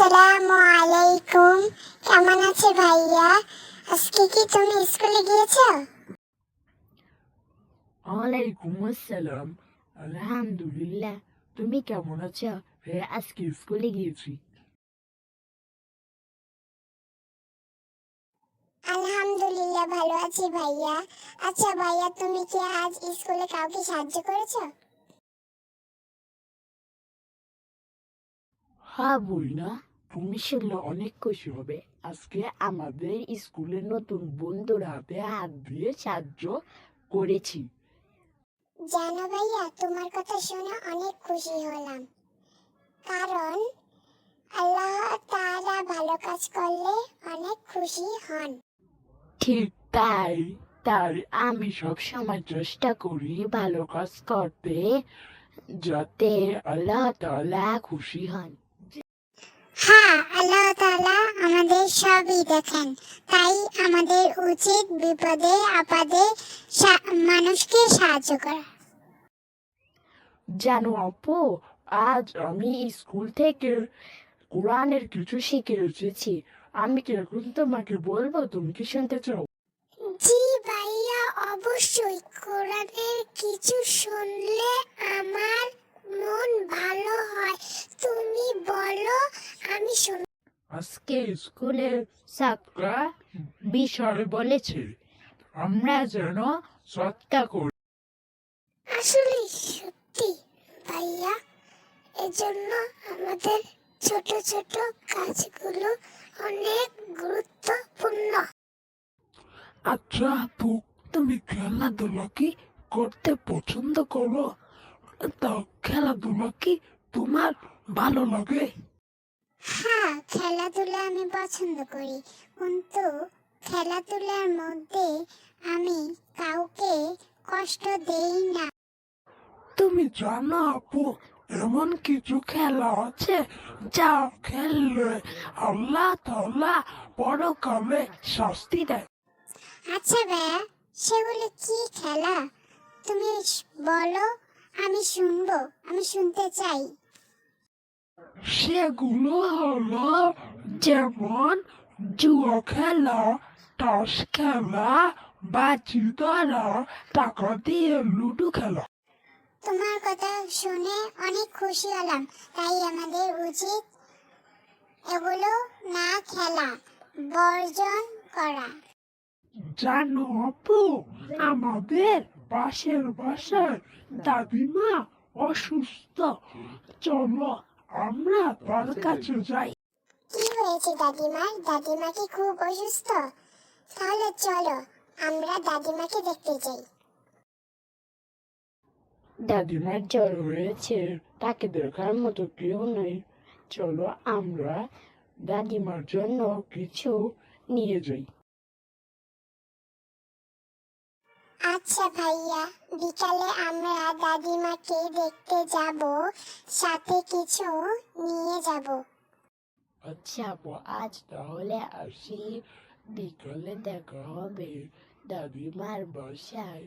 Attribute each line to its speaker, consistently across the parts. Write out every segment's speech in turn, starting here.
Speaker 1: আসসালামু আলাইকুম। কেমন আছে ভাইয়া? আজকে কি তুমি স্কুলে গিয়েছো?
Speaker 2: ওয়ালাইকুম আসসালাম। আলহামদুলিল্লাহ। তুমি কেমন আছো? হ্যাঁ, আজকে স্কুলে গিয়েছি।
Speaker 1: আলহামদুলিল্লাহ ভালো আছি ভাইয়া। আচ্ছা ভাইয়া, তুমি কি আজ স্কুলে কাউকে সাহায্য করেছো?
Speaker 2: হ্যাঁ বই না, তুমি শুনলে অনেক খুশি হবে। আজকে আমাদের স্কুলের নতুন বন্ধুরা হাতে হাত দিয়ে সাহায্য করেছি।
Speaker 1: জানো ভাইয়া, তোমার কথা শুনে অনেক খুশি হলাম, কারণ আল্লাহ তাআলা ভালো কাজ করলে অনেক খুশি হন।
Speaker 2: ঠিক তাই। তাই আমি সব সময় চেষ্টা করি ভালো কাজ করতে, যাতে আল্লাহ তাআলা খুশি হন।
Speaker 1: হ্যাঁ, আল্লাহ তাআলা আমাদের সবই দেখেন, তাই আমাদের উচিত বিপদে আপদে মানুষকে সাহায্য করা।
Speaker 2: জানো আপু, আজ আমি স্কুল থেকে কোরআনের কিছু শিখে এসেছি। আমি কি এখন তোমাকে বলবো? তুমি কি শুনতে চাও?
Speaker 1: জি ভাইয়া, অবশ্যই। কোরআনের কিছু শুনলে আমার মন ভালো হয়। তুমি বলো, আমি শুন।
Speaker 2: আজকে স্কুলে ছাত্ররা বিষয় বলেছে আমরা যেন সৎকা করি।
Speaker 1: আসলে সত্যি ভাইয়া, এজন্য আমাদের ছোট ছোট কাজগুলো অনেক গুরুত্বপূর্ণ।
Speaker 2: আচ্ছা আপু, তুমি খেলাধুলা কি করতে পছন্দ করো? তো খেলাধুলা কি তোমার ভালো লাগে?
Speaker 1: হ্যাঁ, খেলাধুলা আমি পছন্দ করি, কিন্তু খেলাধুলার মধ্যে আমি কাউকে কষ্ট দেই না।
Speaker 2: তুমি জানো আপু, এমন কিছু খেলা আছে যা খেললে আল্লাহ তাআলা পরকালে শাস্তি দেয়।
Speaker 1: আচ্ছা ভাইয়া, সেগুলো কি খেলা? তুমি বলো, আমি শুনবো, আমি শুনতে চাই।
Speaker 2: সেগুলো হলো যেমন জুয়া খেলা, তাস খেলা, বাজি ধরা, টাকা দিয়ে লুডো খেলা।
Speaker 1: তোমার কথা শুনে অনেক খুশি হলাম। তাই আমাদের উচিত এগুলো না খেলা, বর্জন করা।
Speaker 2: জানো আপু, আমাদের পাশের বাসার দাদিমা অসুস্থ। চলো আমরা তার কাছে যাই।
Speaker 1: কি হয়েছে দাদিমার? দাদিমা কি খুব অসুস্থ? তাহলে চলো আমরা দাদিমাকে দেখতে যাই।
Speaker 2: দাদিমার জ্বর হয়েছে, তাকে দেখার মতো কেউ নেই। চলো আমরা দাদিমার জন্য কিছু নিয়ে যাই।
Speaker 1: আচ্ছা ভাইয়া, বিকালে আমরা দাদিমাকে দেখতে যাব, সাথে কিছু নিয়ে যাব।
Speaker 2: আচ্ছা আপু, আজ তাহলে আসি, বিকালে দেখা হবে। দাদিমার বাসায়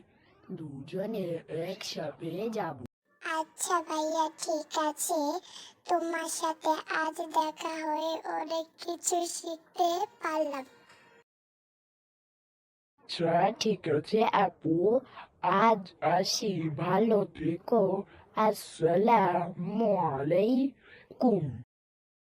Speaker 2: দুজনে একসাথে যাব।
Speaker 1: আচ্ছা ভাইয়া, ঠিক আছে। তোমার সাথে আজ দেখা হয়ে অনেক কিছু শিখতে পারলাম।
Speaker 2: আচ্ছা ঠিক আছে আপু, আজ আসি, ভালো থেকো। আসসালামু আলাইকুম।